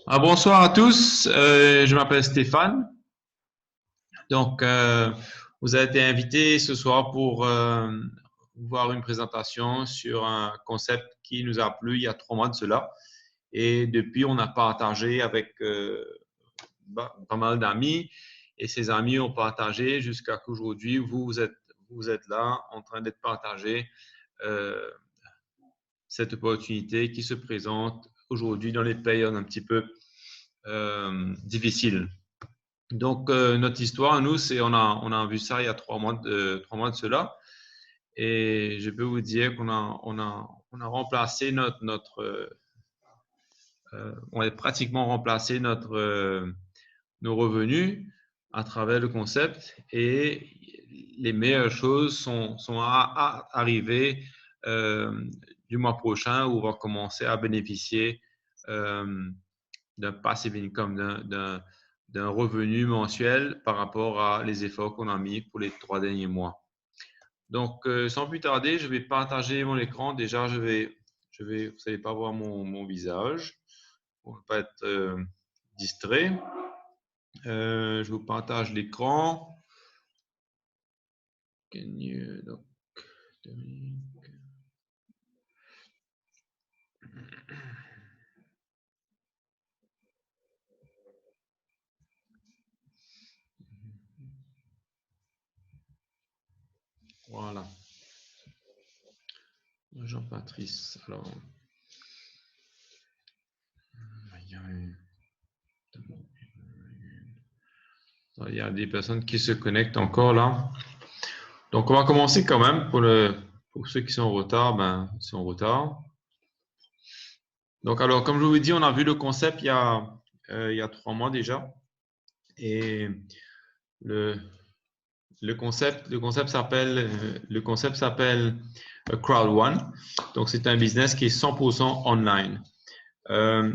Bonsoir à tous, je m'appelle Stéphane. Donc, vous avez été invité ce soir pour voir une présentation sur un concept qui nous a plu il y a 3 mois de cela. Et depuis, on a partagé avec pas mal d'amis et ces amis ont partagé jusqu'à qu'aujourd'hui, vous êtes là en train d'être partagé euh, cette opportunité qui se présente aujourd'hui dans les pays un petit peu difficiles. Donc, notre histoire, nous, c'est on a vu ça il y a 3 mois de cela. Et je peux vous dire qu'on a remplacé on a pratiquement remplacé nos revenus à travers le concept. Et les meilleures choses sont à arriver euh, du mois prochain où on va commencer à bénéficier euh, d'un passive income, d'un revenu mensuel par rapport à les efforts qu'on a mis pour les 3 derniers mois. Donc, sans plus tarder, je vais partager mon écran. Déjà, vous n'allez pas voir mon visage pour ne pas être distrait. Je vous partage l'écran. Donc, voilà. Jean-Patrice. Alors, il y a des personnes qui se connectent encore là. Donc, on va commencer quand même. Pour ceux qui sont en retard, ben, ils sont en retard. Donc, alors, comme je vous l'ai dit, on a vu le concept il y a 3 mois déjà. Et le, le concept s'appelle Crowd One. Donc, c'est un business qui est 100% online. Euh,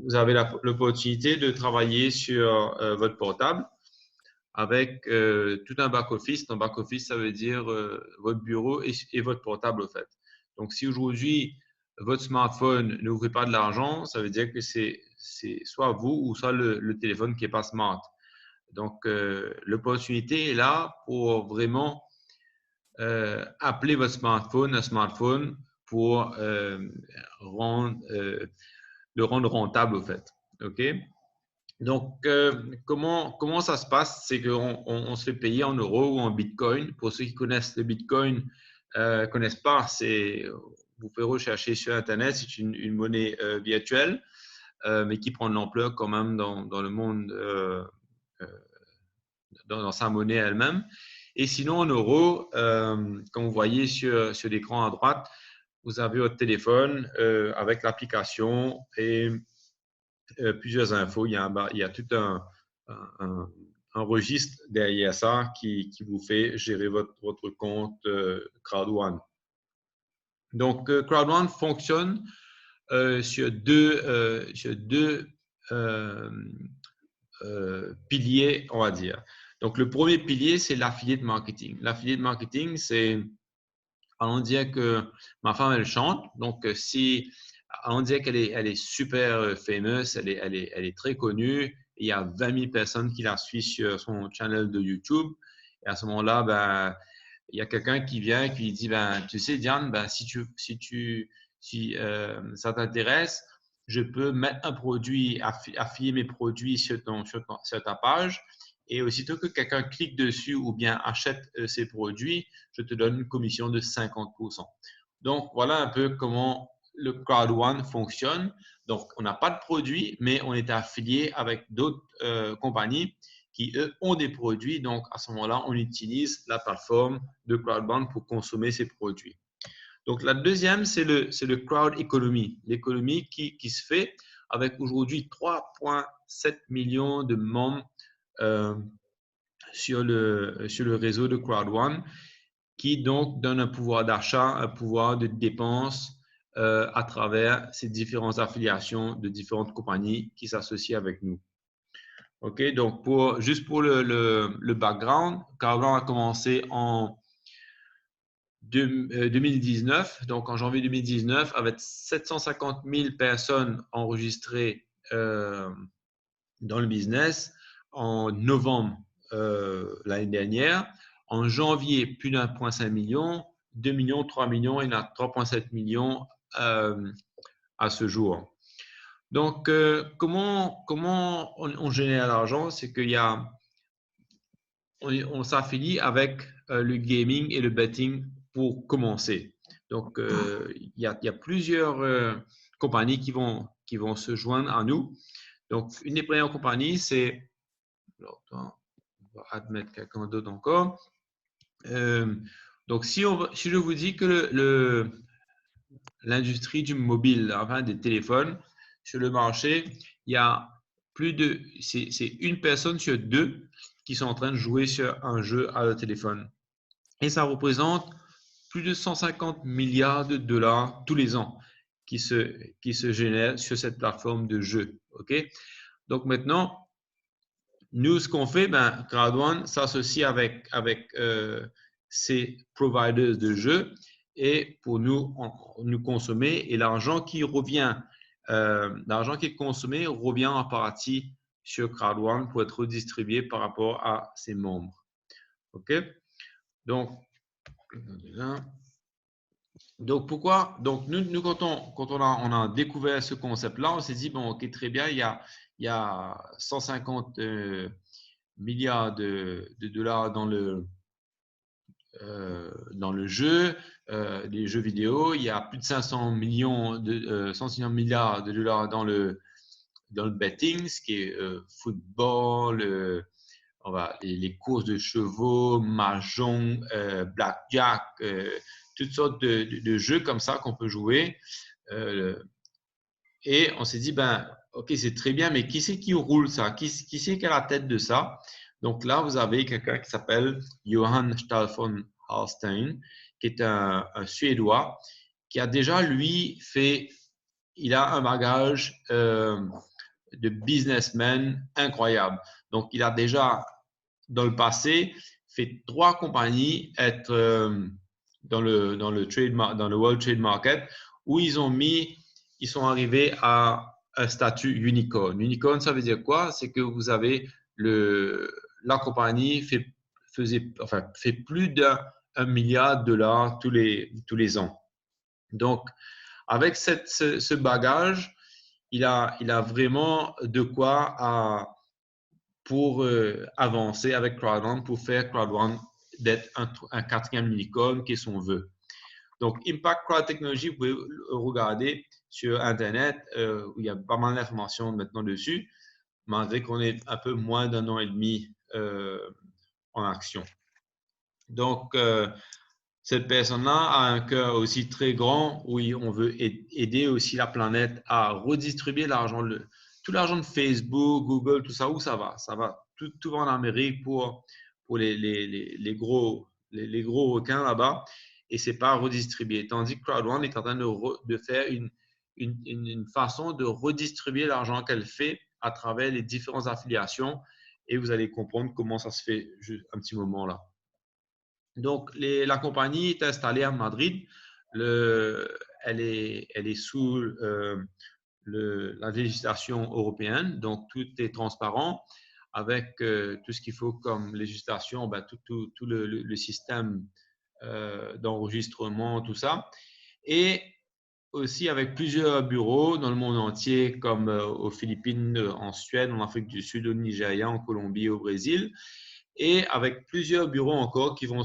Vous avez l'opportunité de travailler sur votre portable avec tout un back-office. Un back-office, ça veut dire votre bureau et votre portable, au fait. Donc, si aujourd'hui, votre smartphone ne vous fait pas de l'argent, ça veut dire que c'est soit vous ou soit le téléphone qui n'est pas smart. Donc, l'opportunité est là pour vraiment appeler votre smartphone un smartphone pour le rendre rentable, au fait. OK? Donc, comment ça se passe? C'est qu'on se fait payer en euros ou en bitcoin. Pour ceux qui connaissent le bitcoin, connaissent pas, vous pouvez rechercher sur Internet, c'est une monnaie virtuelle, mais qui prend de l'ampleur quand même dans le monde, euh, dans sa monnaie elle-même. Et sinon, en euros, comme vous voyez sur l'écran à droite, vous avez votre téléphone avec l'application et plusieurs infos. Il y a tout un, un registre derrière ça qui vous fait gérer votre compte CrowdOne. Donc, CrowdOne fonctionne sur deux euh, piliers, on va dire. Donc, le premier pilier, c'est l'affiliate marketing. L'affiliate marketing, c'est, allons dire que ma femme, elle chante. Donc, si on dirait elle est super famous, elle est très connue. Il y a 20 000 personnes qui la suivent sur son channel de YouTube. Et à ce moment-là, ben, il y a quelqu'un qui vient et qui lui dit, ben, tu sais, Diane, ben, si ça t'intéresse, je peux mettre un produit, affilier mes produits sur ta page. Et aussitôt que quelqu'un clique dessus ou bien achète ces produits, je te donne une commission de 50%. Donc, voilà un peu comment le Crowd One fonctionne. Donc, on n'a pas de produit, mais on est affilié avec d'autres compagnies qui, eux, ont des produits. Donc, à ce moment-là, on utilise la plateforme de Crowdbound pour consommer ces produits. Donc, la deuxième, c'est le crowd economy, l'économie qui se fait avec aujourd'hui 3,7 millions de membres euh, sur le réseau de CrowdOne qui donc donne un pouvoir d'achat, un pouvoir de dépense à travers ces différentes affiliations de différentes compagnies qui s'associent avec nous. OK, donc juste pour le background, CrowdOne a commencé en 2019, donc en janvier 2019, avec 750 000 personnes enregistrées dans le business en novembre l'année dernière. En janvier, plus d'1,5 million, 2 millions, 3 millions, il y en a 3,7 millions à ce jour. Donc, comment on génère l'argent? C'est qu'il y a, on s'affilie avec le gaming et le betting pour commencer. Donc, il y a plusieurs compagnies qui vont se joindre à nous. Donc, une des premières compagnies, c'est, on va admettre quelqu'un d'autre encore. Donc, si je vous dis que l'industrie du mobile, enfin des téléphones, sur le marché, il y a c'est une personne sur deux qui sont en train de jouer sur un jeu à le téléphone. Et ça représente plus de 150 milliards de dollars tous les ans qui se génèrent sur cette plateforme de jeu. OK? Donc maintenant, nous, ce qu'on fait, Crowd1 s'associe avec ces providers de jeux et pour nous consommer. Et l'argent qui est consommé revient en partie sur Crowd1 pour être redistribué par rapport à ses membres. OK? Donc pourquoi? Donc nous quand on a découvert ce concept-là, on s'est dit bon, ok, très bien, il y a 150 milliards de dollars dans le jeu, les jeux vidéo. Il y a plus de 160 milliards de dollars dans le betting, ce qui est football, les courses de chevaux, mahjong, blackjack, toutes sortes de jeux comme ça qu'on peut jouer. Et on s'est dit, ok, c'est très bien, mais qui c'est qui roule ça? Qui c'est qui a la tête de ça? Donc là, vous avez quelqu'un qui s'appelle Johan Stefan Hallstein, qui est un Suédois, qui a déjà, lui, il a un bagage de businessman incroyable. Donc, il a déjà, dans le passé, fait 3 compagnies être dans le World Trade Market où ils sont arrivés à un statut unicorn. Unicorn, ça veut dire quoi? C'est que vous avez la compagnie fait plus d'1 milliard de dollars tous les ans. Donc, avec ce bagage, il a vraiment de quoi pour avancer avec Crowd1, pour faire Crowd1 d'être un 4e unicorn qui est son vœu. Donc, Impact Crowd Technology, vous pouvez regarder sur Internet, où il y a pas mal d'informations maintenant dessus, malgré qu'on est un peu moins d'1 an et demi en action. Donc, cette personne-là a un cœur aussi très grand où on veut aider aussi la planète à redistribuer l'argent, tout l'argent de Facebook, Google, tout ça, où ça va? Tout va en Amérique pour les gros requins là-bas et c'est pas redistribué. Tandis que Crowd1 est en train de faire une façon de redistribuer l'argent qu'elle fait à travers les différentes affiliations et vous allez comprendre comment ça se fait juste un petit moment là. Donc, la compagnie est installée à Madrid. Elle est sous la législation européenne, donc tout est transparent avec tout ce qu'il faut comme législation, tout le système d'enregistrement, tout ça. Et aussi avec plusieurs bureaux dans le monde entier, comme aux Philippines, en Suède, en Afrique du Sud, au Nigeria, en Colombie, au Brésil. Et avec plusieurs bureaux encore qui vont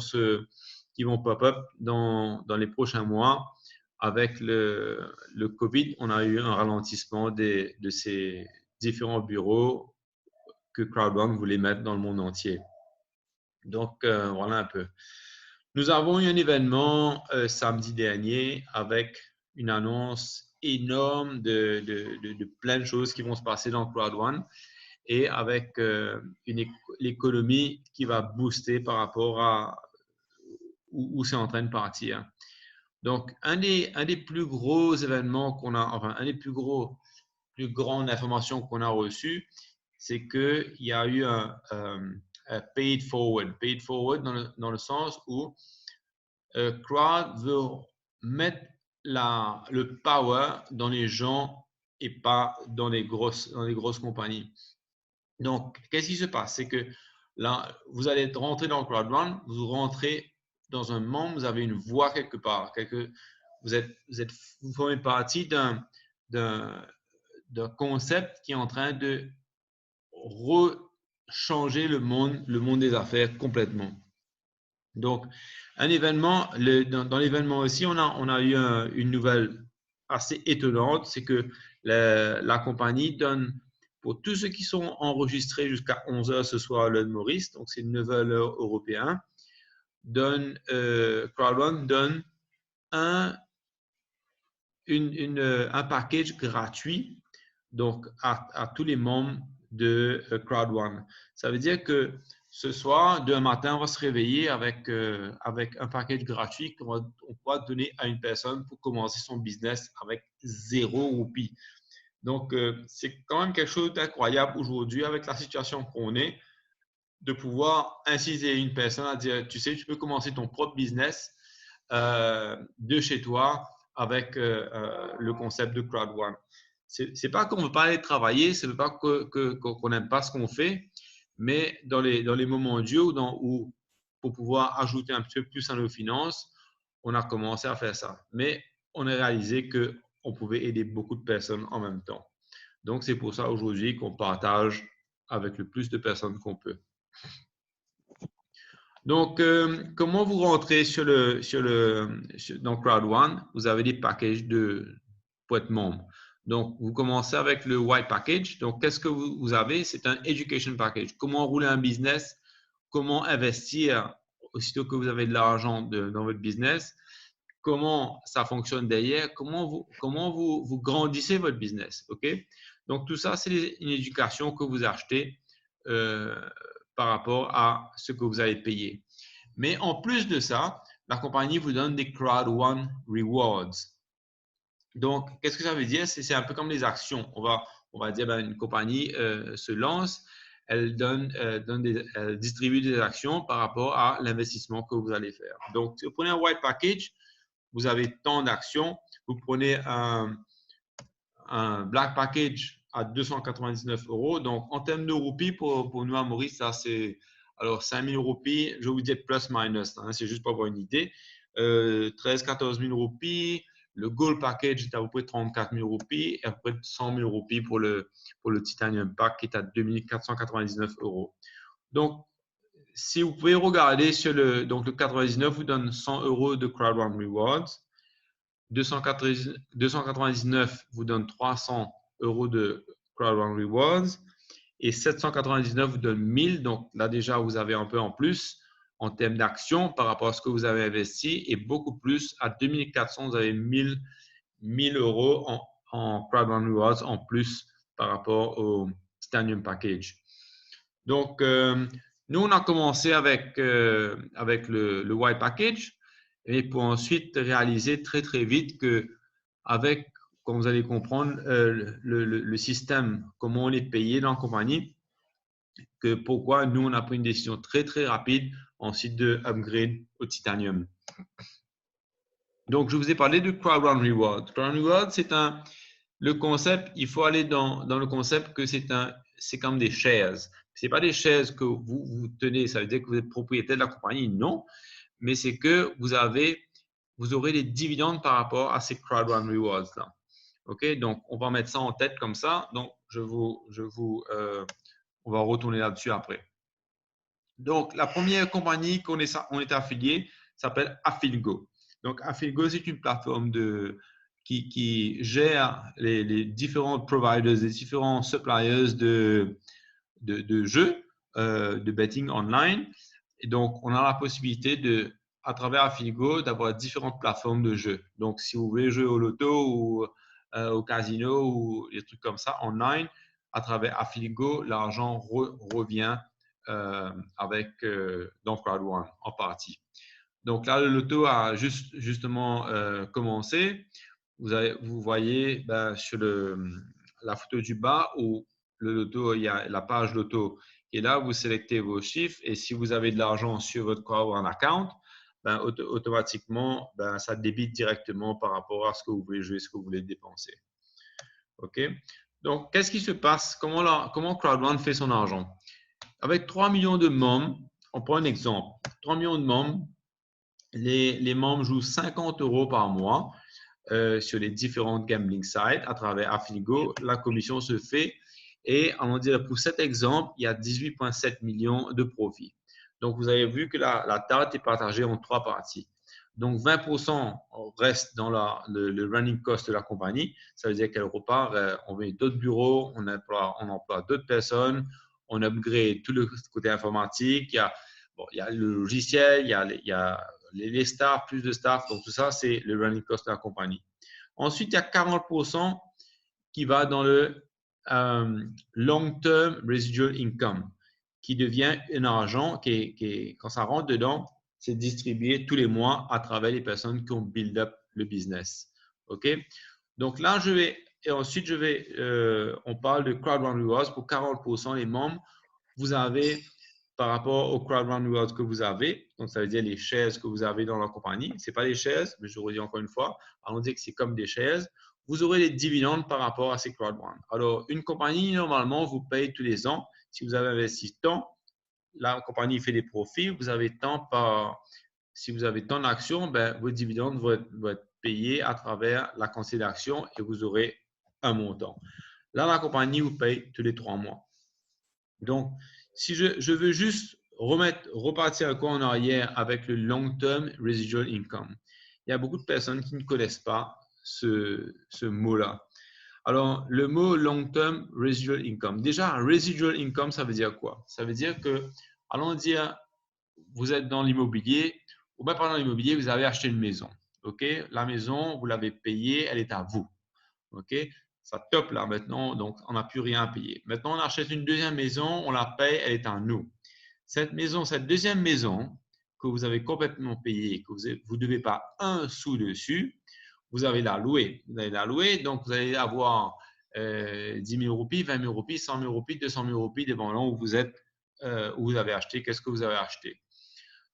pop-up dans les prochains mois. Avec le COVID, on a eu un ralentissement de ces différents bureaux que Crowd1 voulait mettre dans le monde entier. Donc, voilà un peu. Nous avons eu un événement samedi dernier avec une annonce énorme de plein de choses qui vont se passer dans Crowd1 et avec l'économie qui va booster par rapport à où c'est en train de partir. Donc, un des plus gros événements qu'on a, enfin, un des plus grandes informations qu'on a reçues, c'est qu'il y a eu un paid forward. Paid forward dans le sens où Crowd veut mettre le power dans les gens et pas dans les grosses compagnies. Donc, qu'est-ce qui se passe? C'est que là, vous allez rentrer dans le crowdrun, vous rentrez dans un membre, vous avez une voix quelque part. Vous formez partie d'un concept qui est en train de changer le monde des affaires complètement. Donc, un événement, dans l'événement aussi, on a eu une nouvelle assez étonnante, c'est que la compagnie donne, pour tous ceux qui sont enregistrés jusqu'à 11 h ce soir à l'heure de Maurice, donc c'est 9 h l'heure européenne, Crowdrun donne un package gratuit donc à tous les membres de Crowdrun. Ça veut dire que ce soir, demain matin, on va se réveiller avec un package gratuit qu'on pourra donner à une personne pour commencer son business avec 0 roupie. Donc, c'est quand même quelque chose d'incroyable aujourd'hui avec la situation qu'on est, de pouvoir inciter une personne à dire, tu sais, tu peux commencer ton propre business de chez toi avec le concept de Crowdrun. C'est pas qu'on ne veut pas aller travailler, ce n'est pas qu'on n'aime pas ce qu'on fait, mais dans les moments durs où pour pouvoir ajouter un petit peu plus à nos finances, on a commencé à faire ça. Mais on a réalisé qu'on pouvait aider beaucoup de personnes en même temps. Donc, c'est pour ça aujourd'hui qu'on partage avec le plus de personnes qu'on peut. Donc, comment vous rentrez dans Crowdrun? Vous avez des packages pour être membre. Donc, vous commencez avec le White Package. Donc, qu'est-ce que vous avez? C'est un Education Package. Comment rouler un business? Comment investir aussitôt que vous avez de l'argent dans votre business? Comment ça fonctionne derrière? Comment vous grandissez votre business? OK? Donc, tout ça, c'est une éducation que vous achetez par rapport à ce que vous allez payer. Mais en plus de ça, la compagnie vous donne des Crowdrun Rewards. Donc, qu'est-ce que ça veut dire? C'est un peu comme les actions. On va dire, une compagnie se lance, elle distribue des actions par rapport à l'investissement que vous allez faire. Donc, si vous prenez un White Package, vous avez tant d'actions. Vous prenez un Black Package à 299 €. Donc, en termes de roupies, pour nous à Maurice, ça c'est alors 5000 roupies, je vous dis plus minus, hein, c'est juste pour avoir une idée. 13-14 000 roupies. Le Gold Package est à peu près 34 000 roupies et à peu près 100 000 roupies pour le Titanium Pack qui est à 2499 €. Donc, si vous pouvez regarder donc le 99 vous donne 100 € de Crowdrun Rewards. 299 vous donne 300 € de Crowdrun Rewards et 799 vous donne 1000. Donc là, déjà, vous avez un peu en plus en termes d'action par rapport à ce que vous avez investi et beaucoup plus. À 2400, vous avez 1000 € en Crowdrun Rewards en plus par rapport au Titanium Package. Donc, nous, on a commencé avec le White Package et pour ensuite réaliser très, très vite comme vous allez comprendre, le système, comment on est payé dans la compagnie, que pourquoi nous, on a pris une décision très, très rapide ensuite de upgrade au Titanium. Donc, je vous ai parlé de Crowdrun Reward. Crowdrun Reward, le concept, il faut aller dans le concept que c'est comme des shares. Ce n'est pas des shares que vous tenez, ça veut dire que vous êtes propriétaire de la compagnie, non, mais c'est que vous aurez des dividendes par rapport à ces Crowdrun Rewards-là. OK, donc on va mettre ça en tête comme ça. Donc, on va retourner là-dessus après. Donc, la première compagnie qu'on est affilié s'appelle Affiligo. Donc, Affiligo, c'est une plateforme qui gère les différents providers, les différents suppliers de jeux, de betting online. Et donc, on a la possibilité à travers Affiligo, d'avoir différentes plateformes de jeux. Donc, si vous voulez jouer au loto ou au casino ou des trucs comme ça online, à travers Affiligo, l'argent revient dans Crowdrun en partie. Donc là, le loto a justement commencé. Vous voyez sur la photo du bas où le loto, il y a la page loto. Et là, vous sélectez vos chiffres et si vous avez de l'argent sur votre Crowdrun account, automatiquement, ça débite directement par rapport à ce que vous voulez jouer, ce que vous voulez dépenser. OK? Donc, qu'est-ce qui se passe? Comment Crowd1 fait son argent? Avec 3 millions de membres, on prend un exemple. 3 millions de membres, les membres jouent 50 € par mois sur les différentes gambling sites à travers Affiligo. La commission se fait et on va dire pour cet exemple, il y a 18,7 millions de profits. Donc, vous avez vu que la date est partagée en 3 parties. Donc, 20% reste dans le running cost de la compagnie. Ça veut dire qu'elle repart, on met d'autres bureaux, on emploie d'autres personnes, on upgrade tout le côté informatique. Il y a le logiciel, il y a les staffs, plus de staff. Donc, tout ça, c'est le running cost de la compagnie. Ensuite, il y a 40% qui va dans le long-term residual income, qui devient un argent quand ça rentre dedans, c'est distribué tous les mois à travers les personnes qui ont build up le business. OK? Donc là, ensuite, on parle de Crowd1 Rewards pour 40% les membres. Vous avez, par rapport au Crowd1 Rewards que vous avez, donc ça veut dire les shares que vous avez dans la compagnie, ce n'est pas des shares, mais je vous redis encore une fois, allons dire que c'est comme des shares, vous aurez les dividendes par rapport à ces Crowd1. Alors, une compagnie, normalement, vous paye tous les ans. Si vous avez investi tant, la compagnie fait des profits, si vous avez tant d'actions, ben, vos dividendes vont être payés à travers la quantité d'actions et vous aurez un montant. Là, la compagnie vous paye tous les 3 mois. Donc, si je veux juste repartir un coup en arrière avec le long-term residual income, il y a beaucoup de personnes qui ne connaissent pas ce mot-là. Alors, le mot long-term residual income. Déjà, residual income, ça veut dire quoi? Ça veut dire que, allons dire, vous êtes dans l'immobilier, ou bien pendant l'immobilier, vous avez acheté une maison. OK? La maison, vous l'avez payée, elle est à vous. OK? Ça top là maintenant, donc on n'a plus rien à payer. Maintenant, on achète une deuxième maison, on la paye, elle est à nous. Cette deuxième maison que vous avez complètement payée, que vous ne devez pas un sou dessus, vous avez la louer. Vous allez la louer, donc vous allez avoir 10 000 roupies, 20 000 roupies, 100 000 roupies, 200 000 roupies, dépendant où vous êtes, où vous avez acheté, qu'est-ce que vous avez acheté.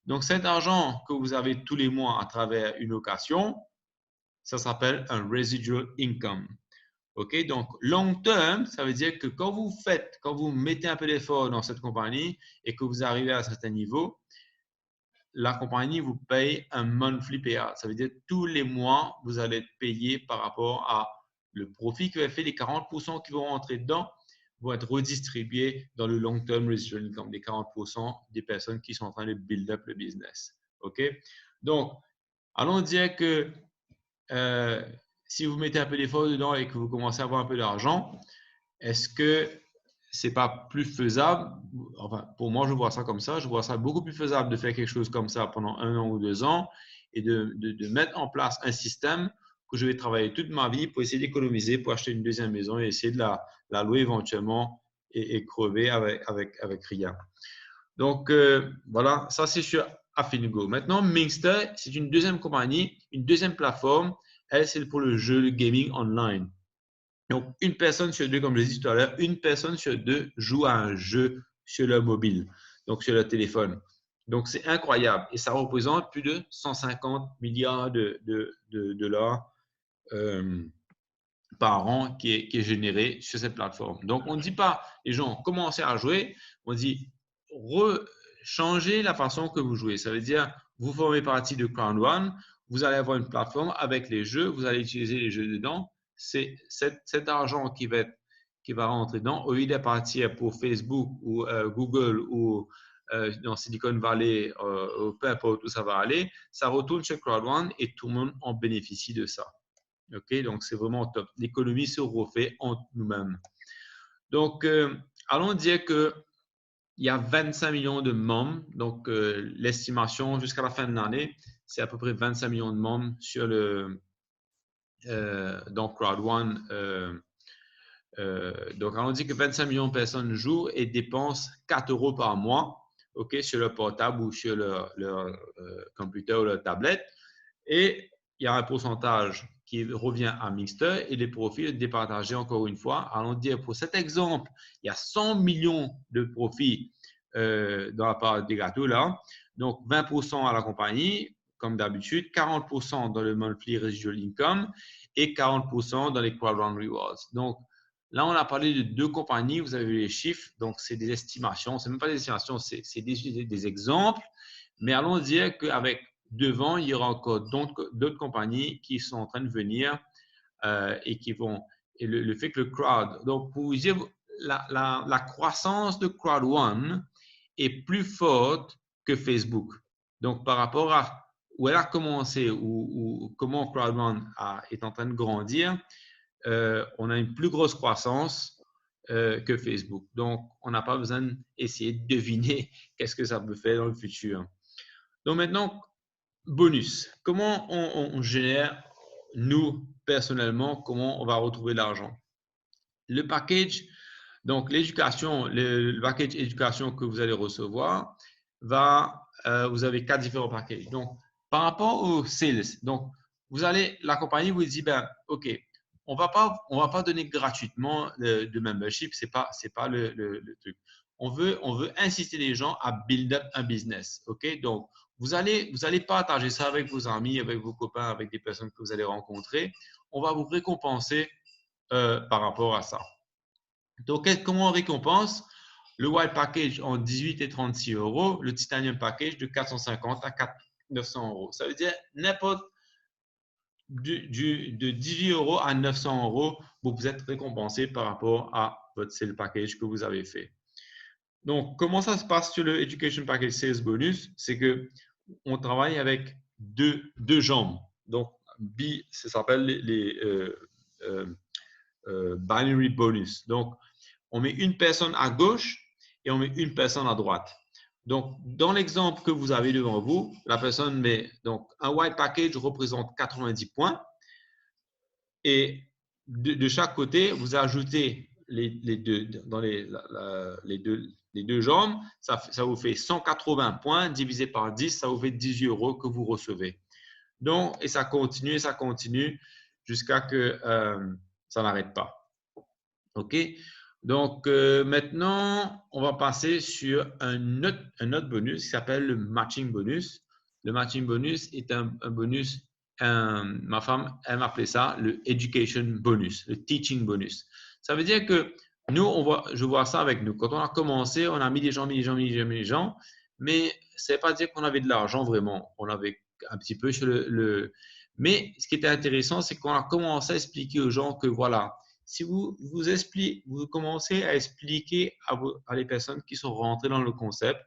Donc, cet argent que vous avez tous les mois à travers une location, ça s'appelle un residual income. OK? Donc, long term, ça veut dire que quand vous mettez un peu d'effort dans cette compagnie et que vous arrivez à un certain niveau, la compagnie vous paye un monthly payout. Ça veut dire que tous les mois, vous allez être payé par rapport à le profit que vous avez fait. Les 40% qui vont rentrer dedans vont être redistribués dans le long term residual income, les 40% des personnes qui sont en train de build up le business. OK? Donc, allons dire que si vous mettez un peu d'effort dedans et que vous commencez à avoir un peu d'argent, est-ce que c'est pas plus faisable? Enfin, pour moi, je vois ça comme ça. Je vois ça beaucoup plus faisable de faire quelque chose comme ça pendant 1 an ou 2 ans et de mettre en place un système que je vais travailler toute ma vie pour essayer d'économiser, pour acheter une deuxième maison et essayer de la louer éventuellement et crever avec rien. Donc, voilà, ça c'est sur Affinigo. Maintenant, Mingster, c'est une deuxième compagnie, une deuxième plateforme. Elle, c'est pour le jeu, le gaming online. Donc, une personne sur deux, comme je l'ai dit tout à l'heure, une personne sur deux joue à un jeu sur leur mobile, donc sur leur téléphone. Donc, c'est incroyable. Et ça représente plus de 150 milliards de dollars par an qui est généré sur cette plateforme. Donc, on ne dit pas, les gens, commencez à jouer. On dit, changez la façon que vous jouez. Ça veut dire, vous formez partie de Crowd1, vous allez avoir une plateforme avec les jeux, vous allez utiliser les jeux dedans. C'est cet argent qui va rentrer dedans, au lieu de partir pour Facebook ou Google ou dans Silicon Valley, peu importe où ça va aller, ça retourne chez Crowd1 et tout le monde en bénéficie de ça. OK, donc c'est vraiment top. L'économie se refait entre nous-mêmes. Donc, allons dire qu'il y a 25 millions de membres. Donc, l'estimation jusqu'à la fin de l'année, c'est à peu près 25 millions de membres sur donc Crowd1. Donc, allons dire que 25 millions de personnes jouent et dépensent 4 € par mois, OK, sur leur portable ou sur leur computer ou leur tablette. Et il y a un pourcentage qui revient à Mingster et les profits départagés encore une fois. Allons dire pour cet exemple, il y a 100 millions de profits dans la part des gâteaux là. Donc 20% à la compagnie, comme d'habitude, 40% dans le monthly residual income et 40% dans les Crowd Run Rewards. Donc, là, on a parlé de 2 compagnies. Vous avez vu les chiffres. Donc, c'est des estimations. Ce n'est même pas des estimations, c'est des exemples. Mais allons dire qu'avec devant, il y aura encore d'autres compagnies qui sont en train de venir et qui vont… Et le fait que le crowd… Donc, pour vous dire, la croissance de Crowd One est plus forte que Facebook. Donc, par rapport à où elle a commencé ou comment Crowd One est en train de grandir, on a une plus grosse croissance que Facebook. Donc, on n'a pas besoin d'essayer de deviner qu'est-ce que ça peut faire dans le futur. Donc, maintenant, bonus. Comment on génère, nous, personnellement, comment on va retrouver l'argent? Le package, donc l'éducation, le package éducation que vous allez recevoir, vous avez 4 différents packages. Donc, par rapport aux sales, donc, la compagnie vous dit, ben, OK, on va pas donner gratuitement de membership, c'est pas le truc. On veut inciter les gens à build up un business. OK? Donc, vous allez partager ça avec vos amis, avec vos copains, avec des personnes que vous allez rencontrer. On va vous récompenser par rapport à ça. Donc, comment on récompense? Le Wild Package en 18 et 36 euros, le Titanium Package de 450 à 900 euros. Ça veut dire n'importe de 18 euros à 900 euros, vous êtes récompensé par rapport à votre sale package que vous avez fait. Donc, comment ça se passe sur le Education Package Sales Bonus? C'est qu'on travaille avec deux jambes. Donc, ça s'appelle les binary bonus. Donc, on met une personne à gauche et on met une personne à droite. Donc, dans l'exemple que vous avez devant vous, la personne met donc un white package représente 90 points et de chaque côté, vous ajoutez les deux dans les deux jambes, ça vous fait 180 points divisé par 10, ça vous fait 18 euros que vous recevez. Donc, et ça continue jusqu'à que ça n'arrête pas. OK? Donc, maintenant, on va passer sur un autre bonus qui s'appelle le matching bonus. Le matching bonus est un bonus, ma femme, elle m'appelait ça le education bonus, le teaching bonus. Ça veut dire que nous, je vois ça avec nous. Quand on a commencé, on a mis des gens, mais ça ne veut pas dire qu'on avait de l'argent vraiment. On avait un petit peu sur Mais ce qui était intéressant, c'est qu'on a commencé à expliquer aux gens que voilà, si vous commencez à expliquer à les personnes qui sont rentrées dans le concept,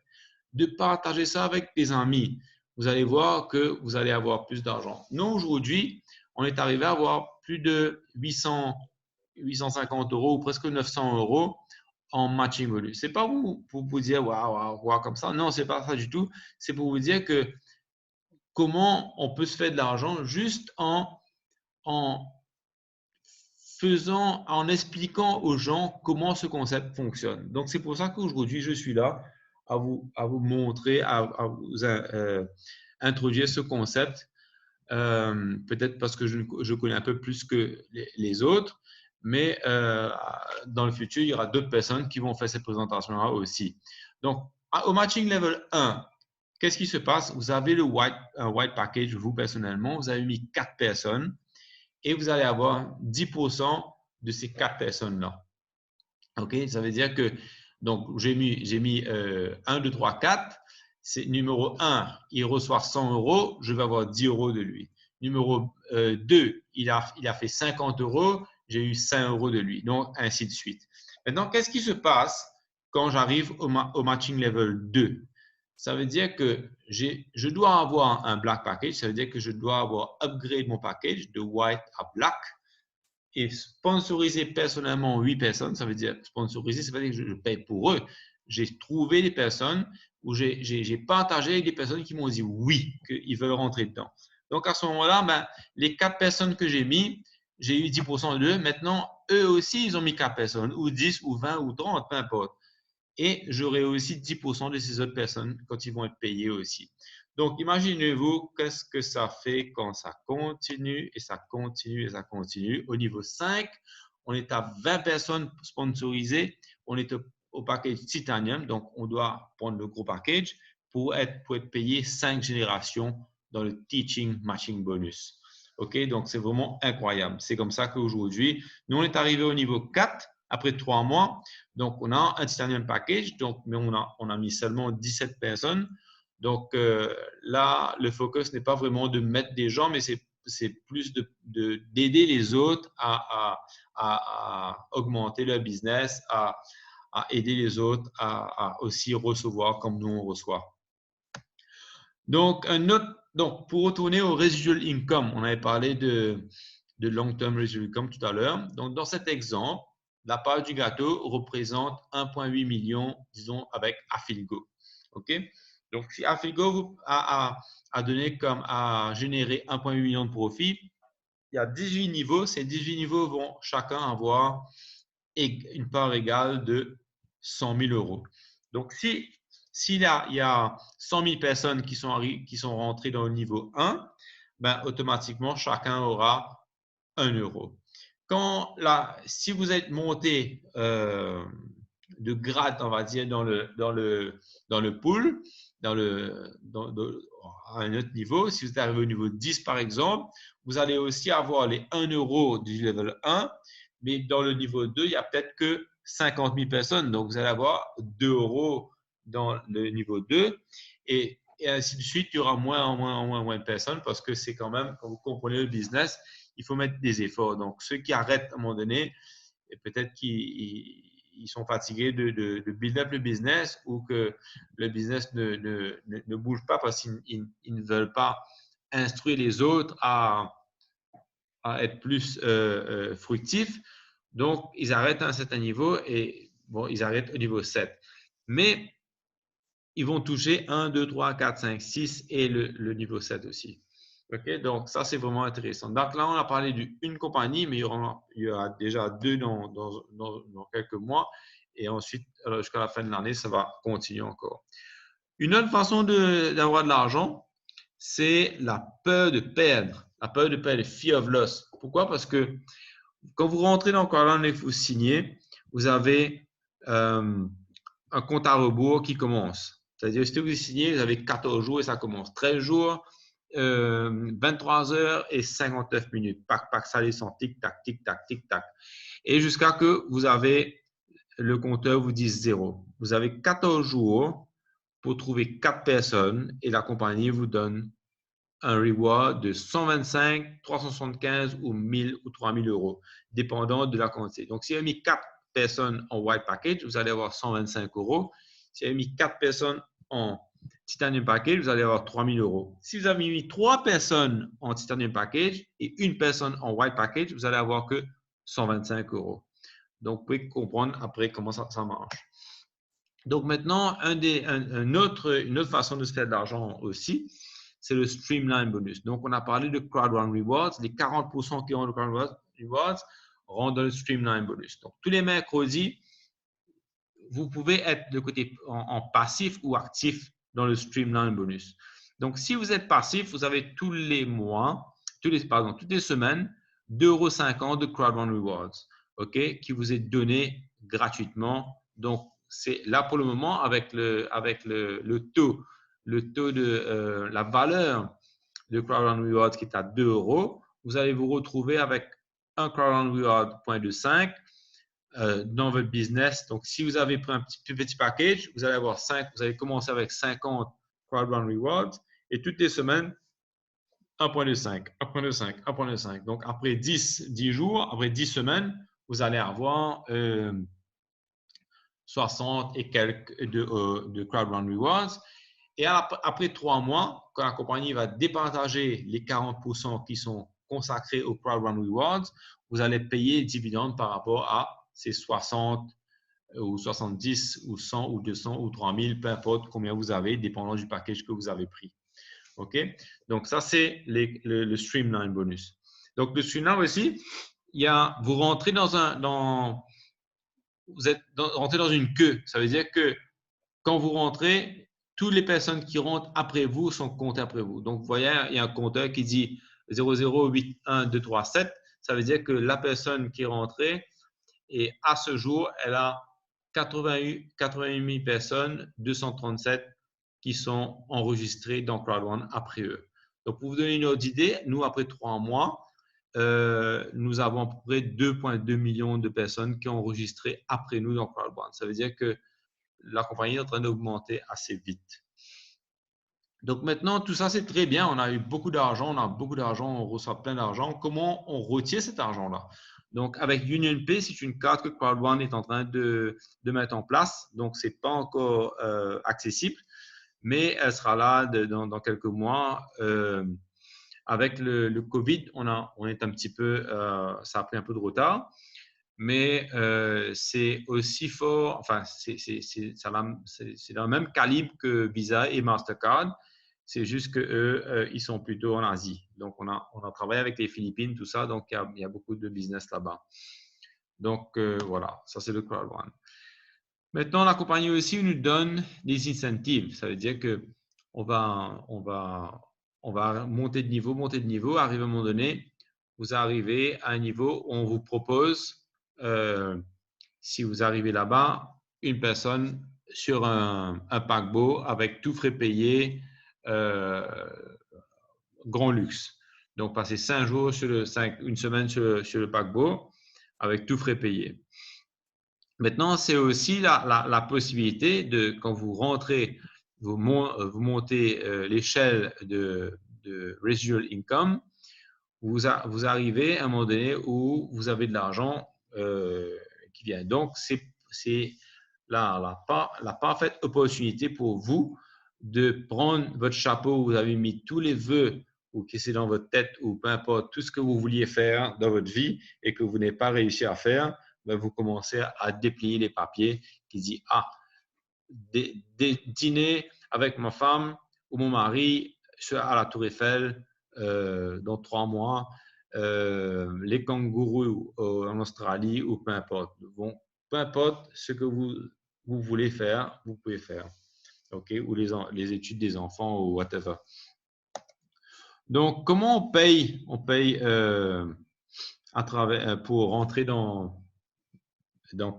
de partager ça avec des amis, vous allez voir que vous allez avoir plus d'argent. Nous, aujourd'hui, on est arrivé à avoir plus de 850 euros ou presque 900 euros en matching bonus. Ce n'est pas pour vous dire waouh, comme ça. Non, ce n'est pas ça du tout. C'est pour vous dire que comment on peut se faire de l'argent juste en expliquant aux gens comment ce concept fonctionne. Donc, c'est pour ça qu'aujourd'hui, je suis là à vous montrer, à vous introduire ce concept. Peut-être parce que je connais un peu plus que les autres, mais dans le futur, il y aura d'autres personnes qui vont faire cette présentation-là aussi. Donc, au matching level 1, qu'est-ce qui se passe? Vous avez un white package, vous personnellement, vous avez mis 4 personnes et vous allez avoir 10% de ces 4 personnes-là. OK? Ça veut dire que, donc, j'ai mis 1, 2, 3, 4. C'est numéro 1, il reçoit 100 euros, je vais avoir 10 euros de lui. Numéro 2, il a fait 50 euros, j'ai eu 5 euros de lui. Donc, ainsi de suite. Maintenant, qu'est-ce qui se passe quand j'arrive au matching level 2? Ça veut dire que je dois avoir un black package, ça veut dire que je dois avoir upgrade mon package de white à black et sponsoriser personnellement 8 personnes. Ça veut dire sponsoriser, ça veut dire que je paye pour eux. J'ai trouvé des personnes où j'ai partagé avec des personnes qui m'ont dit oui, qu'ils veulent rentrer dedans. Donc à ce moment-là, ben, les 4 personnes que j'ai mis, j'ai eu 10% d'eux. Maintenant, eux aussi, ils ont mis 4 personnes, ou 10, ou 20, ou 30, peu importe. Et j'aurai aussi 10% de ces autres personnes quand ils vont être payés aussi. Donc, imaginez-vous qu'est-ce que ça fait quand ça continue et ça continue et ça continue. Au niveau 5, on est à 20 personnes sponsorisées. On est au package Titanium, donc on doit prendre le gros package pour être payé 5 générations dans le Teaching Matching Bonus. OK? Donc, c'est vraiment incroyable. C'est comme ça qu'aujourd'hui, nous, on est arrivé au niveau 4 après 3 mois. Donc, on a un Titanium Package, donc, mais on a mis seulement 17 personnes. Donc, là, le focus n'est pas vraiment de mettre des gens, mais c'est plus d'aider les autres à augmenter leur business, à aider les autres à aussi recevoir comme nous, on reçoit. Donc, pour retourner au residual income, on avait parlé de long-term residual income tout à l'heure. Donc, dans cet exemple, la part du gâteau représente 1,8 million, disons, avec Affiligo. OK? Donc, si Affiligo a généré 1,8 million de profit, il y a 18 niveaux. Ces 18 niveaux vont chacun avoir une part égale de 100 000 euros. Donc, s'il y a 100 000 personnes qui sont rentrées dans le niveau 1, ben, automatiquement, chacun aura 1 euro. Si vous êtes monté de grade, on va dire, dans le pool, à un autre niveau, si vous êtes arrivé au niveau 10, par exemple, vous allez aussi avoir les 1 euro du level 1, mais dans le niveau 2, il n'y a peut-être que 50 000 personnes. Donc, vous allez avoir 2 euros dans le niveau 2 et ainsi de suite, il y aura moins de personnes parce que c'est quand même, quand vous comprenez le business, il faut mettre des efforts. Donc, ceux qui arrêtent à un moment donné, peut-être qu'ils sont fatigués de build up le business ou que le business ne bouge pas parce qu'ils ne veulent pas instruire les autres à être plus fructifs. Donc, ils arrêtent à un certain niveau et bon, ils arrêtent au niveau 7. Mais ils vont toucher 1, 2, 3, 4, 5, 6 et le niveau 7 aussi. OK? Donc, ça, c'est vraiment intéressant. Donc, là, on a parlé d'une compagnie, mais il y aura déjà 2 dans quelques mois. Et ensuite, jusqu'à la fin de l'année, ça va continuer encore. Une autre façon d'avoir de l'argent, c'est la peur de perdre. La peur de perdre, fear of loss. Pourquoi? Parce que quand vous rentrez dans Cardone et que vous signez, vous avez un compte à rebours qui commence. C'est-à-dire, si vous signez, vous avez 14 jours et ça commence. 13 jours, 23 heures et 59 minutes. Pac, pac, ça descend, tic-tac, tic-tac, tic-tac. Et jusqu'à que vous avez le compteur vous dit 0. Vous avez 14 jours pour trouver 4 personnes et la compagnie vous donne un reward de 125, 375 ou 1000 ou 3000 euros, dépendant de la quantité. Donc, si vous avez mis 4 personnes en White Package, vous allez avoir 125 euros. Si vous avez mis 4 personnes en Titanium Package, vous allez avoir 3000 euros. Si vous avez mis 3 personnes en Titanium Package et une personne en White Package, vous allez avoir que 125 euros. Donc, vous pouvez comprendre après comment ça marche. Donc, maintenant, une autre façon de se faire de l'argent aussi, c'est le Streamline Bonus. Donc, on a parlé de Crowd Run Rewards. Les 40% qui ont le Crowd Run Rewards rentrent dans le Streamline Bonus. Donc, tous les mercredis, vous pouvez être de côté en passif ou actif dans le Streamline Bonus. Donc, si vous êtes passif, vous avez tous les mois, toutes les semaines, 2,50 € de Crowd Run Rewards, OK, qui vous est donné gratuitement. Donc, c'est là pour le moment avec le taux de la valeur de Crowd Run Rewards qui est à 2 €, vous allez vous retrouver avec un Crowd Run Reward 0,25 dans votre business. Donc, si vous avez pris un petit package, vous allez avoir 5, vous allez commencer avec 50 Crowd Run Rewards et toutes les semaines, 1,25, 1,25, 1,25. Donc, après 10 jours, après 10 semaines, vous allez avoir 60 et quelques de Crowd Run Rewards. Et après 3 mois, quand la compagnie va départager les 40% qui sont consacrés au Crowd Run Rewards, vous allez payer dividendes par rapport à ces 60 ou 70 ou 100 ou 200 ou 3000, peu importe combien vous avez, dépendant du package que vous avez pris. OK? Donc, ça, c'est le Streamline Bonus. Donc, le Streamline aussi, vous rentrez rentrez dans une queue. Ça veut dire que quand vous rentrez, toutes les personnes qui rentrent après vous sont comptées après vous. Donc, vous voyez, il y a un compteur qui dit 00812337. Ça veut dire que la personne qui est rentrée, et à ce jour, elle a 88 000 personnes, 237 qui sont enregistrées dans Crowd Run après eux. Donc, pour vous donner une autre idée, nous, après 3 mois, nous avons à peu près 2,2 millions de personnes qui ont enregistré après nous dans Crowd One. Ça veut dire que la compagnie est en train d'augmenter assez vite. Donc maintenant, tout ça, c'est très bien. On a eu beaucoup d'argent, on a beaucoup d'argent, on reçoit plein d'argent. Comment on retient cet argent-là? Donc, avec UnionPay, c'est une carte que Crowd One est en train de mettre en place. Donc, ce n'est pas encore accessible, mais elle sera là dans quelques mois. Avec le Covid, on est un petit peu, ça a pris un peu de retard, mais c'est aussi fort, enfin, c'est dans le même calibre que Visa et Mastercard. C'est juste qu'eux, ils sont plutôt en Asie. Donc, on a travaillé avec les Philippines, tout ça, donc il y a beaucoup de business là-bas. Donc, voilà, ça c'est le Crowd One. Maintenant, la compagnie aussi nous donne des incentives. Ça veut dire qu'on va monter de niveau, arrive à un moment donné, vous arrivez à un niveau où on vous propose, si vous arrivez là-bas, une personne sur un paquebot avec tout frais payé, grand luxe. Donc, passer 5 jours, une semaine sur le paquebot avec tout frais payé. Maintenant, c'est aussi la possibilité de, quand vous rentrez, vous montez l'échelle de residual income, vous arrivez à un moment donné où vous avez de l'argent qui vient. Donc, c'est la parfaite opportunité pour vous de prendre votre chapeau où vous avez mis tous les vœux ou qui c'est dans votre tête ou peu importe tout ce que vous vouliez faire dans votre vie et que vous n'avez pas réussi à faire, ben vous commencez à déplier les papiers qui disent « Ah, dîner avec ma femme ou mon mari à la Tour Eiffel dans 3 mois, les kangourous en Australie ou peu importe. » Bon, peu importe ce que vous voulez faire, vous pouvez faire. OK? Ou les études des enfants ou whatever. Donc, comment on paye? On paye pour rentrer dans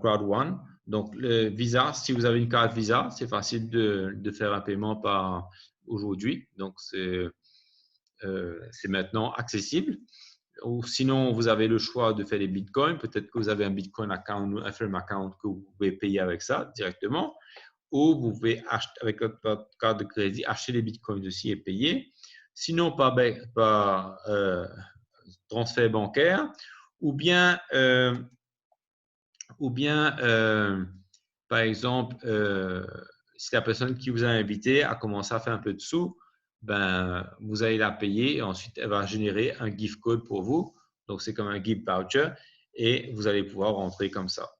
Crowd One. Donc, le Visa, si vous avez une carte Visa, c'est facile de faire un paiement par aujourd'hui. Donc, c'est maintenant accessible. Ou sinon, vous avez le choix de faire des bitcoins. Peut-être que vous avez un bitcoin account ou un firm account que vous pouvez payer avec ça directement. Ou vous pouvez acheter avec votre carte de crédit, acheter des bitcoins aussi et payer. Sinon, par transfert bancaire. Ou bien, par exemple, si la personne qui vous a invité a commencé à faire un peu de sous, ben, vous allez la payer et ensuite elle va générer un gift code pour vous. Donc, c'est comme un gift voucher et vous allez pouvoir rentrer comme ça.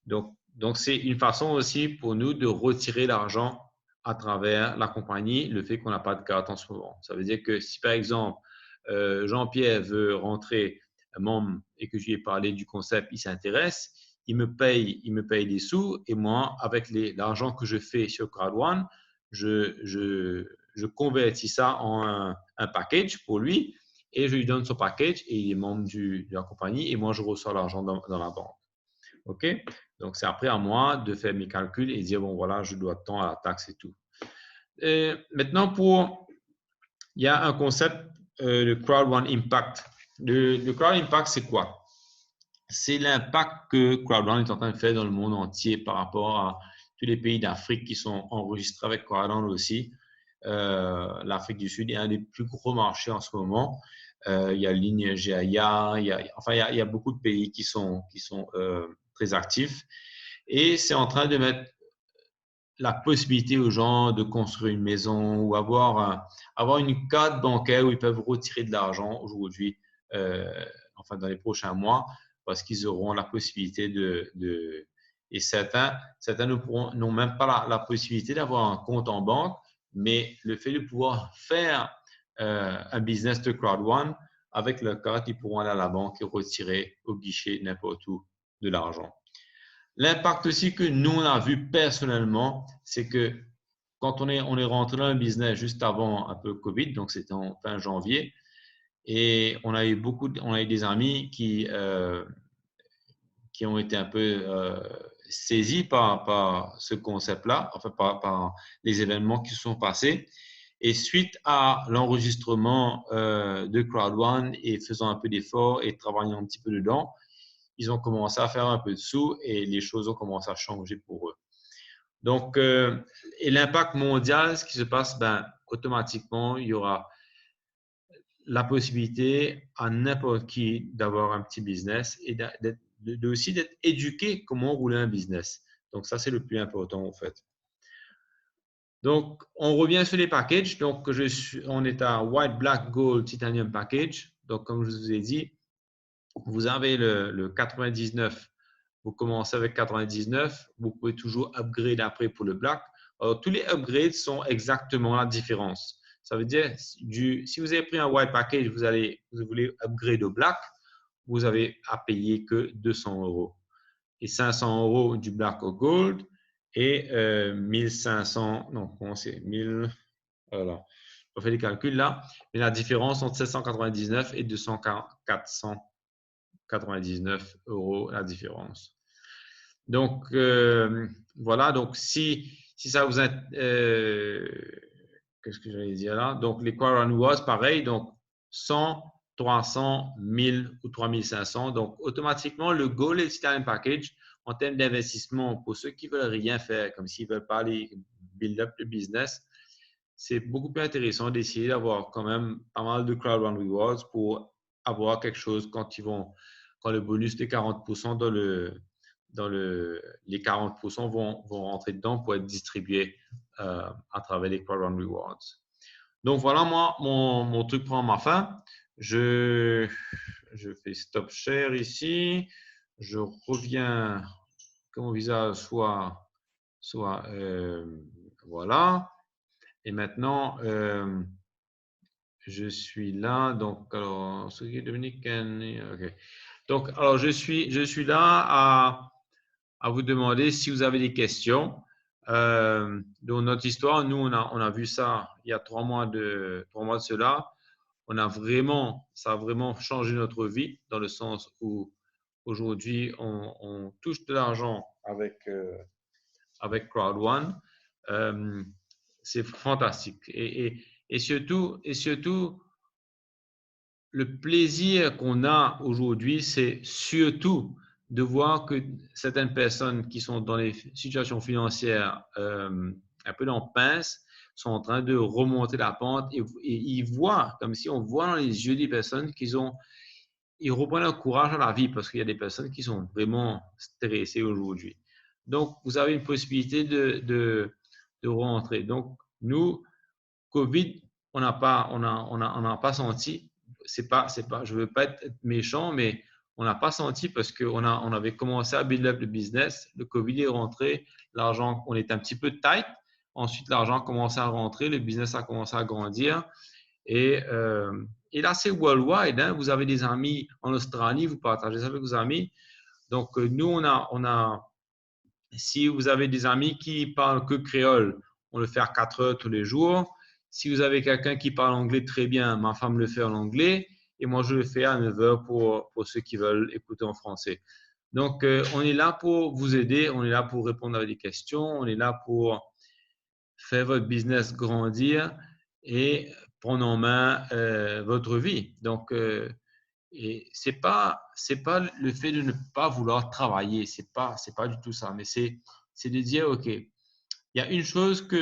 Donc c'est une façon aussi pour nous de retirer l'argent à travers la compagnie, le fait qu'on n'a pas de carte en ce moment. Ça veut dire que si par exemple, Jean-Pierre veut rentrer membre et que je lui ai parlé du concept, il s'intéresse, il me paye des sous et moi, avec l'argent que je fais sur Crowd One, je convertis ça en un package pour lui et je lui donne son package et il est membre de la compagnie et moi, je reçois l'argent dans la banque. OK? Donc, c'est après à moi de faire mes calculs et dire, bon, voilà, je dois tant à la taxe et tout. Et maintenant, il y a un concept, le Crowd One Impact. Le Crowd Impact, c'est quoi? C'est l'impact que Crowd One est en train de faire dans le monde entier par rapport à tous les pays d'Afrique qui sont enregistrés avec Crowd One aussi. L'Afrique du Sud est un des plus gros marchés en ce moment. Il y a Ligne GIA, il y a beaucoup de pays qui sont très actifs. Et c'est en train de mettre la possibilité aux gens de construire une maison ou avoir une carte bancaire où ils peuvent retirer de l'argent aujourd'hui, dans les prochains mois, parce qu'ils auront la possibilité et certains n'ont même pas la possibilité d'avoir un compte en banque, mais le fait de pouvoir faire un business de Crowd One, avec leur carte, ils pourront aller à la banque et retirer au guichet n'importe où de l'argent. L'impact aussi que nous, on a vu personnellement, c'est que quand on est rentré dans le business juste avant un peu Covid, donc c'était en fin janvier, et on a eu des amis qui ont été un peu saisis par ce concept-là, enfin par les événements qui se sont passés. Et suite à l'enregistrement de Crowd1 et faisant un peu d'efforts et travaillant un petit peu dedans, ils ont commencé à faire un peu de sous et les choses ont commencé à changer pour eux. Donc, et l'impact mondial, ce qui se passe, ben, automatiquement, il y aura la possibilité à n'importe qui d'avoir un petit business et aussi d'être éduqué comment rouler un business. Donc, ça, c'est le plus important, en fait. Donc, on revient sur les packages. Donc, on est à White, Black, Gold, Titanium Package. Donc, comme je vous ai dit, vous avez le 99. Vous commencez avec 99. Vous pouvez toujours upgrade après pour le Black. Alors, tous les upgrades sont exactement la différence. Ça veut dire, si vous avez pris un White Package, vous voulez upgrade au Black, vous avez à payer que 200 €. Et 500 € du Black au Gold et 1500, non, comment c'est 1000, voilà, on fait les calculs là, mais la différence entre 799 et 499 €, la différence. Donc, voilà, donc si ça vous qu'est-ce que j'allais dire là? Donc, les Crowd1 Rewards, pareil, donc 100, 300, 1000 ou 3500. Donc, automatiquement, le Gold et le Titanium Package, en termes d'investissement, pour ceux qui veulent rien faire, comme s'ils ne veulent pas aller build up le business, c'est beaucoup plus intéressant d'essayer d'avoir quand même pas mal de Crowd1 Rewards pour avoir quelque chose quand le bonus de 40% les 40% vont rentrer dedans pour être distribués à travers les Crowd1 Rewards. Donc voilà, moi, mon truc prend ma fin. Je fais stop share ici. Je reviens que mon visage soit voilà. Et maintenant, je suis là. Donc, alors, ce qui est Dominique, ok. Donc, alors, je suis là à vous demander si vous avez des questions. Dans notre histoire, nous, on a vu ça il y a 3 mois de cela. Ça a vraiment changé notre vie dans le sens où aujourd'hui, on touche de l'argent avec Crowd1. C'est fantastique. Et surtout, le plaisir qu'on a aujourd'hui, c'est surtout de voir que certaines personnes qui sont dans des situations financières un peu dans pince sont en train de remonter la pente et ils voient, comme si on voit dans les yeux des personnes ils reprennent un courage à la vie parce qu'il y a des personnes qui sont vraiment stressées aujourd'hui. Donc, vous avez une possibilité de rentrer. Donc, nous, Covid, on n'a pas senti. Je veux pas être méchant, mais on n'a pas senti parce qu'on avait commencé à build up le business. Le Covid est rentré, l'argent, on était un petit peu tight. Ensuite, l'argent a commencé à rentrer, le business a commencé à grandir. Et là, c'est worldwide. Hein. Vous avez des amis en Australie, vous partagez ça avec vos amis. Donc, nous, si vous avez des amis qui parlent que créole, on le fait à 4 heures tous les jours. Si vous avez quelqu'un qui parle anglais très bien, ma femme le fait en anglais et moi, je le fais à 9 heures pour ceux qui veulent écouter en français. Donc, on est là pour vous aider, on est là pour répondre à des questions, on est là pour faire votre business grandir et prendre en main votre vie. Donc, et c'est pas le fait de ne pas vouloir travailler, c'est pas du tout ça, mais c'est de dire ok, il y a une chose qui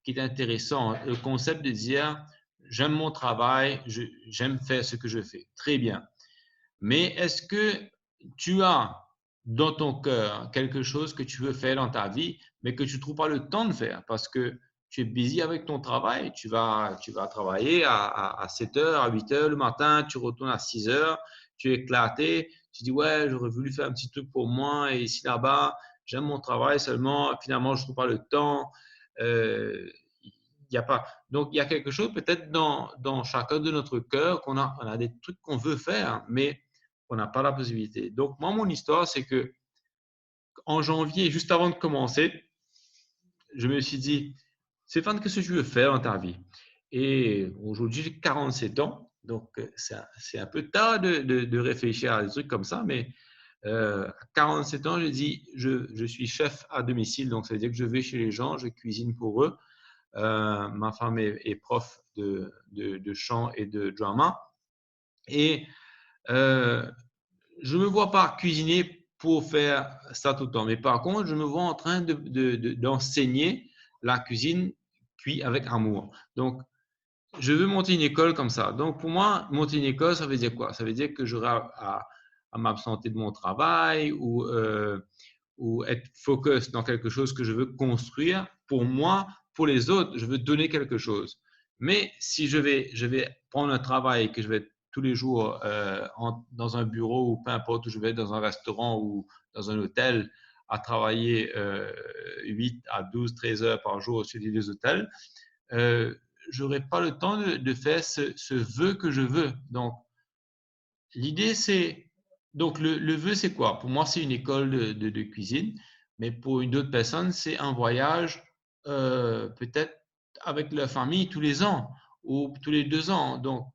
est intéressant, le concept de dire j'aime mon travail, j'aime faire ce que je fais, très bien. Mais est-ce que tu as dans ton cœur quelque chose que tu veux faire dans ta vie, mais que tu ne trouves pas le temps de faire parce que tu es busy avec ton travail. Tu vas travailler à 7 heures, à 8 heures le matin, tu retournes à 6 heures, tu es éclaté, tu dis ouais, j'aurais voulu faire un petit truc pour moi et ici là-bas, j'aime mon travail seulement, finalement, je ne trouve pas le temps. Il y a pas. Donc, il y a quelque chose peut-être dans chacun de notre cœur on a des trucs qu'on veut faire, mais on n'a pas la possibilité. Donc, moi, mon histoire, c'est que en janvier, juste avant de commencer, je me suis dit, Stéphane, qu'est-ce que tu veux faire dans ta vie? Et aujourd'hui, j'ai 47 ans, donc c'est un peu tard de réfléchir à des trucs comme ça, mais à 47 ans, j'ai dit, je suis chef à domicile, donc ça veut dire que je vais chez les gens, je cuisine pour eux. Ma femme est prof de chant et de drama. Et je ne me vois pas cuisiner pour faire ça tout le temps. Mais par contre, je me vois en train d'enseigner la cuisine cuite avec amour. Donc, je veux monter une école comme ça. Donc, pour moi, monter une école, ça veut dire quoi? Ça veut dire que j'aurai à m'absenter de mon travail ou être focus dans quelque chose que je veux construire. Pour moi, pour les autres, je veux donner quelque chose. Mais si je vais prendre un travail que je vais être tous les jours dans un bureau ou peu importe où je vais être, dans un restaurant ou dans un hôtel, à travailler 8 à 12, 13 heures par jour sur des hôtels, je n'aurai pas le temps de faire ce vœu que je veux. Donc, l'idée, c'est… Donc, le vœu, c'est quoi? Pour moi, c'est une école de cuisine, mais pour une autre personne, c'est un voyage peut-être avec la famille tous les ans ou tous les 2 ans. Donc,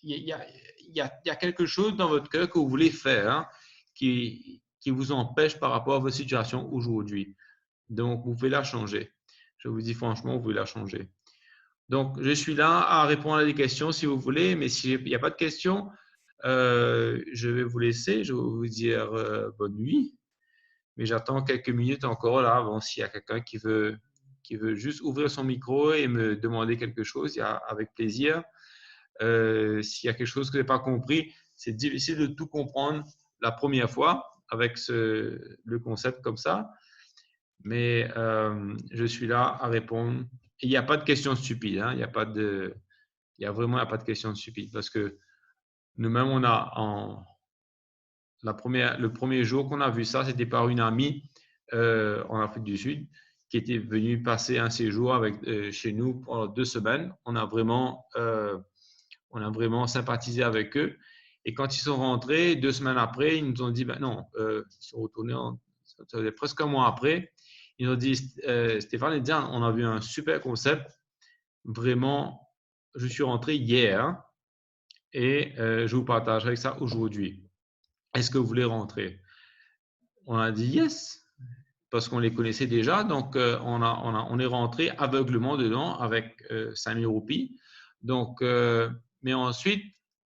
il y a quelque chose dans votre cœur que vous voulez faire hein, qui vous empêche par rapport à votre situation aujourd'hui. Donc, vous pouvez la changer. Je vous dis franchement, vous pouvez la changer. Donc, je suis là à répondre à des questions si vous voulez, mais s'il n'y a pas de questions, je vais vous laisser. Je vais vous dire bonne nuit, mais j'attends quelques minutes encore là avant s'il y a quelqu'un qui veut juste ouvrir son micro et me demander quelque chose, avec plaisir. S'il y a quelque chose que je n'ai pas compris, c'est difficile de tout comprendre la première fois avec le concept comme ça, mais je suis là à répondre. Il n'y a pas de questions stupides, hein. Il n'y a pas de questions stupides parce que nous-mêmes, le premier jour qu'on a vu ça, c'était par une amie en Afrique du Sud qui était venue passer un séjour chez nous pendant 2 semaines. On a vraiment sympathisé avec eux. Et quand ils sont rentrés, 2 semaines après, ils nous ont dit, ben non, ils sont retournés presque un mois après. Ils nous ont dit, Stéphane et Diane, on a vu un super concept. Vraiment, je suis rentré hier et je vous partagerai ça aujourd'hui. Est-ce que vous voulez rentrer? On a dit yes, parce qu'on les connaissait déjà. Donc, on est rentré aveuglement dedans avec 5 000 roupies. Donc, mais ensuite,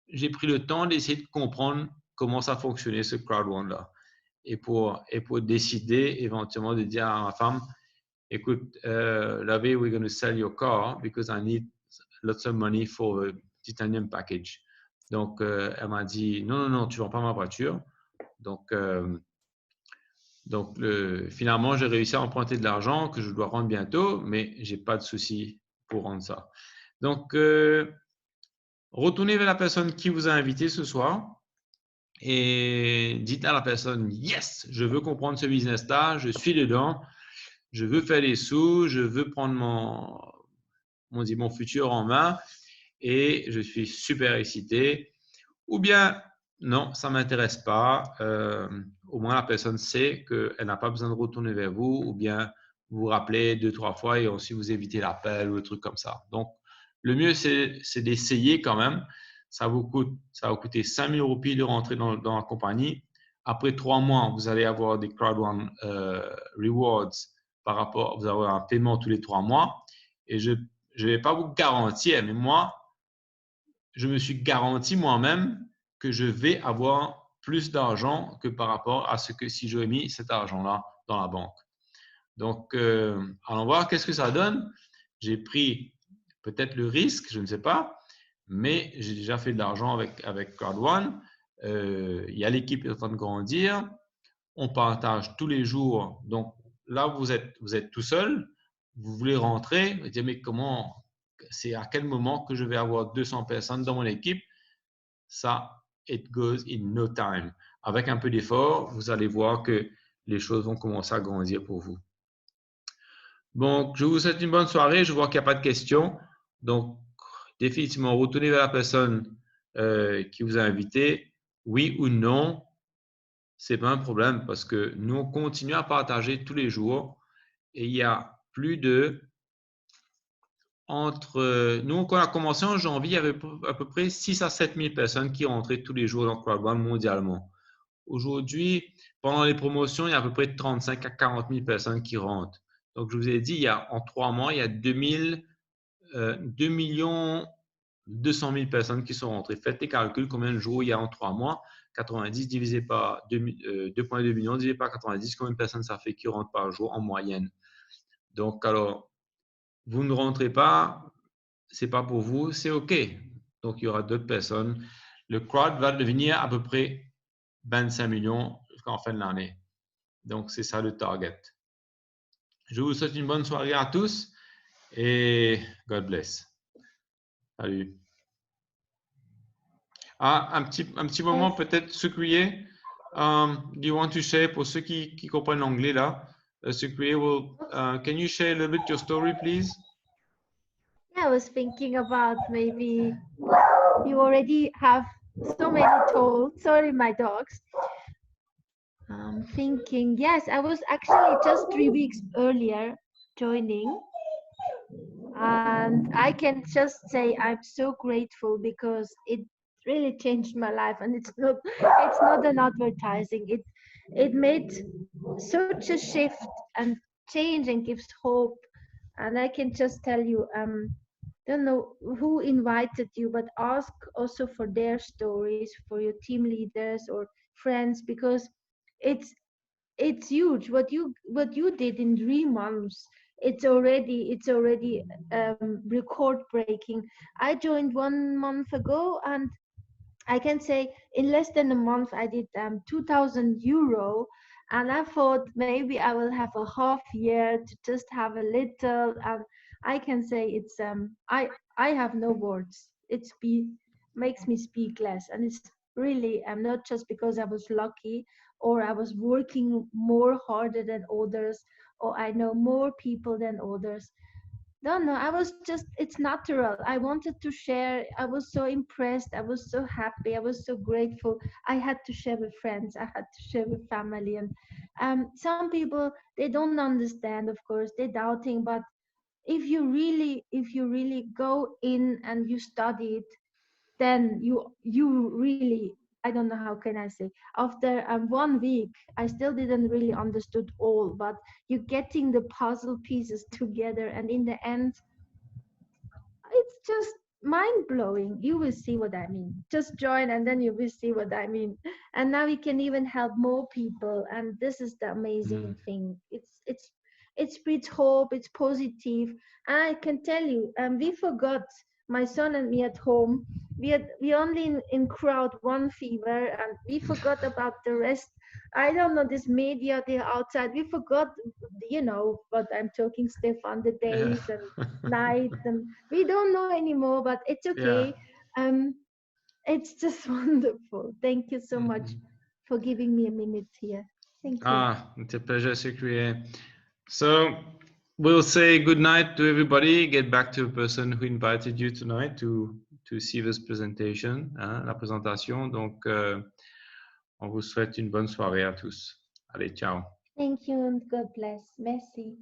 j'ai pris le temps d'essayer de comprendre comment ça fonctionnait, ce crowd one-là. Et pour décider éventuellement de dire à ma femme, écoute, Lavé, we're going to sell your car because I need lots of money for a titanium package. Donc, elle m'a dit, non, tu ne vends pas ma voiture. Donc, finalement, j'ai réussi à emprunter de l'argent que je dois rendre bientôt, mais je n'ai pas de souci pour rendre ça. Donc, retournez vers la personne qui vous a invité ce soir et dites à la personne, yes, je veux comprendre ce business-là, je suis dedans, je veux faire des sous, je veux prendre mon futur en main et je suis super excité. Ou bien, non, ça ne m'intéresse pas. Au moins, la personne sait qu'elle n'a pas besoin de retourner vers vous ou bien vous vous rappelez 2, 3 fois et aussi vous évitez l'appel ou des trucs comme ça. Donc, le mieux, c'est d'essayer quand même. Ça va vous coûter 5 000 roupies de rentrer dans la compagnie. Après 3 mois, vous allez avoir des crowd one rewards par rapport, vous avez un paiement tous les 3 mois. Et je ne vais pas vous garantir, mais moi, je me suis garanti moi-même que je vais avoir plus d'argent que par rapport à ce que si j'aurais mis cet argent-là dans la banque. Donc, allons voir qu'est-ce que ça donne. J'ai pris peut-être le risque, je ne sais pas, mais j'ai déjà fait de l'argent avec Crowd One. Il y a l'équipe qui est en train de grandir. On partage tous les jours. Donc, là, vous êtes tout seul. Vous voulez rentrer. Vous dites, mais c'est à quel moment que je vais avoir 200 personnes dans mon équipe? Ça, it goes in no time. Avec un peu d'effort, vous allez voir que les choses vont commencer à grandir pour vous. Bon, je vous souhaite une bonne soirée. Je vois qu'il n'y a pas de questions. Donc, définitivement, retournez vers la personne qui vous a invité. Oui ou non, ce n'est pas un problème parce que nous, on continue à partager tous les jours et il y a plus de… Nous, quand on a commencé en janvier, il y avait à peu près 6 à 7 000 personnes qui rentraient tous les jours dans Crowd One mondialement. Aujourd'hui, pendant les promotions, il y a à peu près 35 à 40 000 personnes qui rentrent. Donc, je vous ai dit, en 3 mois, il y a 2 200 000 personnes qui sont rentrées. Faites les calculs, combien de jours il y a en 3 mois. 90 divisé par 2,2 millions divisé par 90, combien de personnes ça fait qui rentrent par jour en moyenne. Donc, alors, vous ne rentrez pas, c'est pas pour vous, c'est OK. Donc, il y aura d'autres personnes. Le crowd va devenir à peu près 25 millions jusqu'en fin de l'année. Donc, c'est ça le target. Je vous souhaite une bonne soirée à tous et God bless. Salut. Ah, un petit moment peut-être Sucrier. Do you want to share, pour ceux qui comprennent l'anglais là, Sucrier, can you share a little bit your story, please? Yeah, I was thinking about maybe you already have so many told. Sorry, my dogs. I'm thinking, yes, I was actually just 3 weeks earlier joining. And I can just say I'm so grateful because it really changed my life, and it's not an advertising. It made such a shift and change and gives hope. And I can just tell you, don't know who invited you, but ask also for their stories, for your team leaders or friends, because it's it's huge what you did in 3 months. It's already record breaking. I joined 1 month ago, and I can say in less than a month I did 2,000 euro, and I thought maybe I will have a half year to just have a little. And I can say it's I have no words. Makes me speak less, and it's really not just because I was lucky or I was working more harder than others or I know more people than others. No, I was just, it's natural. I wanted to share. I was so impressed. I was so happy. I was so grateful. I had to share with friends. I had to share with family. And some people, they don't understand, of course, they're doubting. But if you really go in and you study it, then you really, I don't know how can I say, after 1 week I still didn't really understood all, but you're getting the puzzle pieces together, and in the end it's just mind blowing. You will see what I mean. Just join and then you will see what I mean. And now we can even help more people. And this is the amazing thing. It spreads hope. It's positive. And I can tell you, we forgot, my son and me at home. We only in crowd one fever, and we forgot about the rest. I don't know this media there outside. We forgot, what I'm talking, Stefan, the days and nights, and we don't know anymore, but it's okay. Yeah. It's just wonderful. Thank you so much for giving me a minute here. Thank you. Ah, it's a pleasure, Sucrier. So we'll say good night to everybody. Get back to the person who invited you tonight to see this presentation, la présentation. Donc, on vous souhaite une bonne soirée à tous. Allez, ciao. Thank you and God bless. Merci.